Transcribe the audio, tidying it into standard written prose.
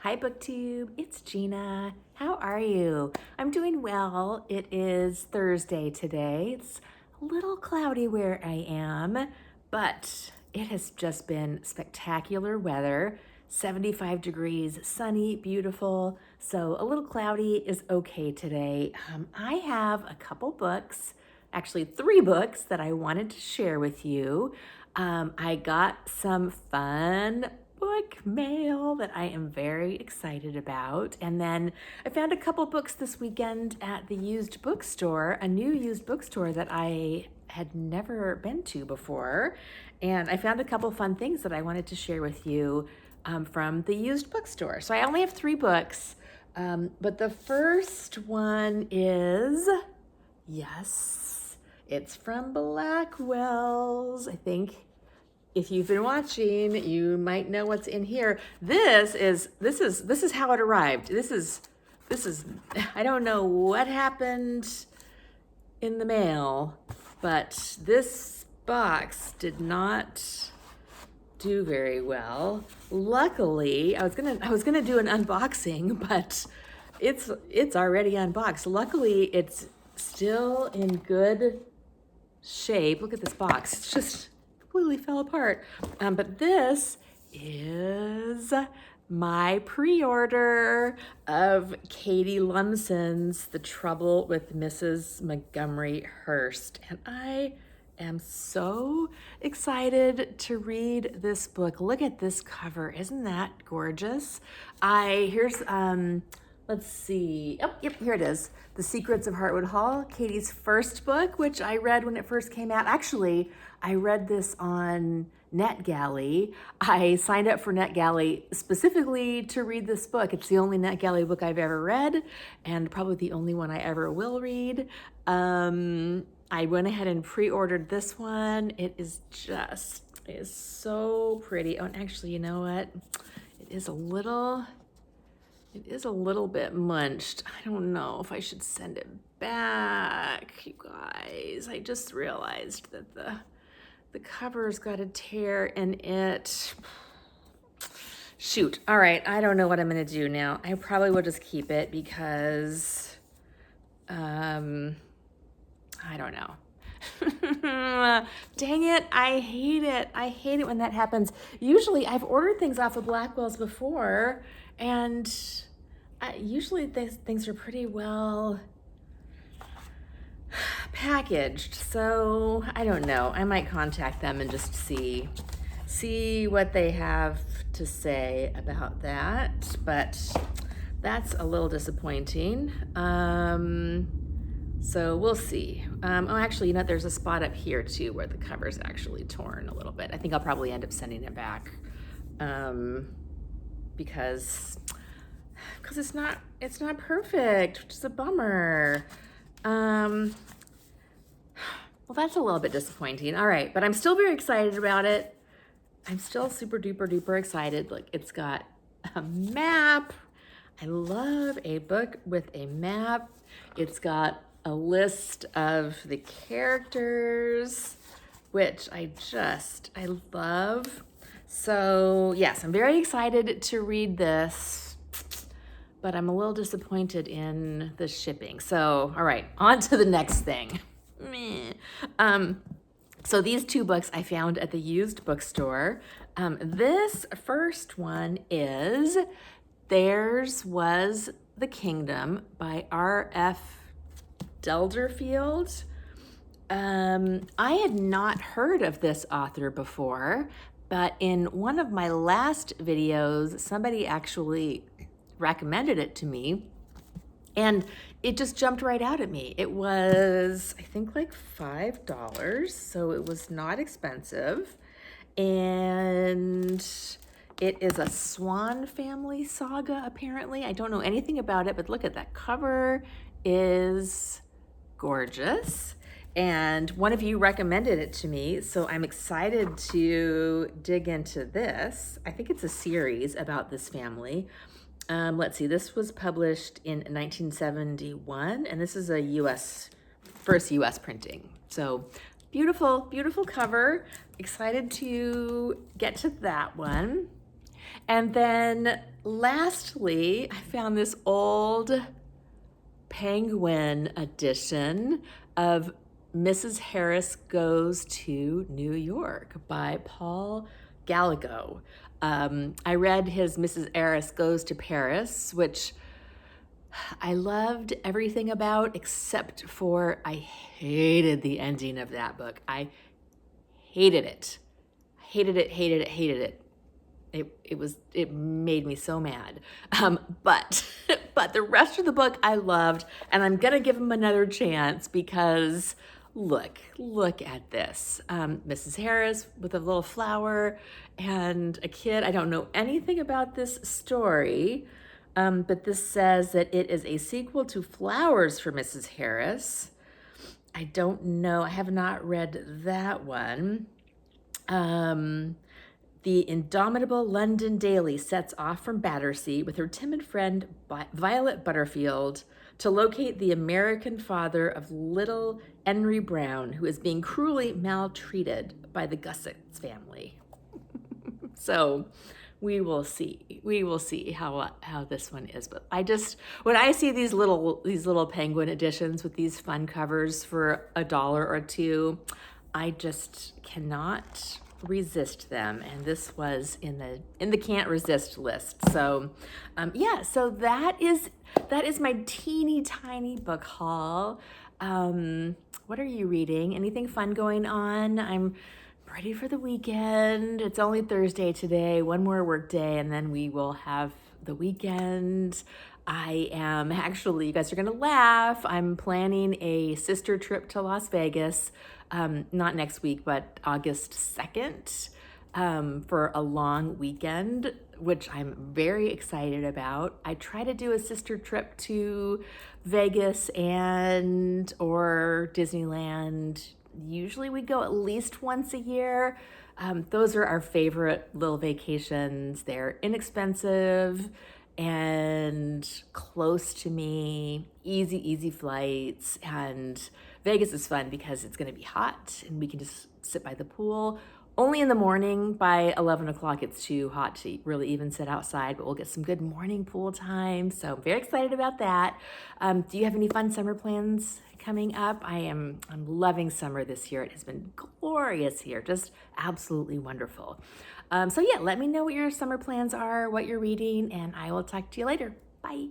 Hi BookTube, it's Gina. How are you? I'm doing well. It is Thursday today. It's a little cloudy where I am, but it has just been spectacular weather. 75 degrees, sunny, beautiful. So a little cloudy is okay today. I have a couple books, actually 3 books that I wanted to share with you. I got some fun book mail that I am very excited about. And then I found a couple books this weekend at the used bookstore, a new used bookstore that I had never been to before. And I found a couple fun things that I wanted to share with you from the used bookstore. So I only have 3 books, but the first one is, yes, it's from Blackwell's. I think if you've been watching, you might know what's in here. This is how it arrived. This is I don't know what happened in the mail, but this box did not do very well. Luckily, I was gonna do an unboxing, but it's already unboxed. Luckily, it's still in good shape. Look at this box. It's just completely fell apart. But this is my pre-order of Katie Lumsden's The Trouble with Mrs. Montgomery Hearst. And I am so excited to read this book. Look at this cover. Isn't that gorgeous? Let's see. Oh, yep, here it is. The Secrets of Heartwood Hall, Katie's first book, which I read when it first came out. Actually, I read this on NetGalley. I signed up for NetGalley specifically to read this book. It's the only NetGalley book I've ever read, and probably the only one I ever will read. I went ahead and pre-ordered this one. It is so pretty. Oh, and actually, you know what? It is a little bit munched. I don't know if I should send it back, you guys. I just realized that the cover's got a tear in it. Shoot. All right, I don't know what I'm gonna do now. I probably will just keep it because, I don't know. Dang it, I hate it. I hate it when that happens. Usually I've ordered things off of Blackwell's before, and usually things are pretty well packaged. So I don't know. I might contact them and just see what they have to say about that. But that's a little disappointing. So we'll see. Oh, actually, you know, there's a spot up here too where the cover's actually torn a little bit. I think I'll probably end up sending it back because it's not perfect, which is a bummer. Well, that's a little bit disappointing. All right, but I'm still very excited about it. I'm still super duper excited. Look, it's got a map. I love a book with a map. It's got a list of the characters, which I love. So yes, I'm very excited to read this, but I'm a little disappointed in the shipping. So, all right, on to the next thing. So these 2 books I found at the used bookstore. This first one is Theirs Was the Kingdom by R.F. Delderfield. I had not heard of this author before, but in one of my last videos, somebody actually recommended it to me, and it just jumped right out at me. It was, I think, like $5, so it was not expensive, and it is a Swan family saga, apparently. I don't know anything about it, but look at that cover is gorgeous. And one of you recommended it to me, so I'm excited to dig into this. I think it's a series about this family. Let's see, this was published in 1971, and this is a first US printing. So beautiful cover. Excited to get to that one. And then lastly, I found this old Penguin edition of Mrs. Harris Goes to New York by Paul Gallego. I read his Mrs. Harris Goes to Paris, which I loved everything about except for I hated the ending of that book. I hated it. Hated it, hated it, hated it. It made me so mad. But but the rest of the book I loved, and I'm gonna give him another chance because look at this. Mrs. Harris with a little flower and a kid. I don't know anything about this story, but this says that it is a sequel to Flowers for Mrs. Harris. I don't know. I have not read that one. The indomitable London Daily sets off from Battersea with her timid friend Violet Butterfield to locate the American father of little Henry Brown, who is being cruelly maltreated by the Gussets family. So we will see. We will see how this one is. But when I see these little Penguin editions with these fun covers for $1 or $2, I just cannot resist them, and this was in the can't resist list. So yeah, so that is my teeny tiny book haul. What are you reading? Anything fun going on? I'm ready for the weekend. It's only Thursday today, one more work day, and then we will have the weekend. I am actually, you guys are gonna laugh, I'm planning a sister trip to Las Vegas, not next week, but August 2nd, for a long weekend, which I'm very excited about. I try to do a sister trip to Vegas and or Disneyland. Usually we go at least once a year. Those are our favorite little vacations. They're inexpensive and close to me, easy flights, and Vegas is fun because it's gonna be hot and we can just sit by the pool. Only in the morning. By 11 o'clock it's too hot to really even sit outside, but we'll get some good morning pool time, so I'm very excited about that. Do you have any fun summer plans coming up? I'm loving summer this year. It has been glorious here, just absolutely wonderful. So yeah, let me know what your summer plans are, what you're reading, and I will talk to you later. Bye.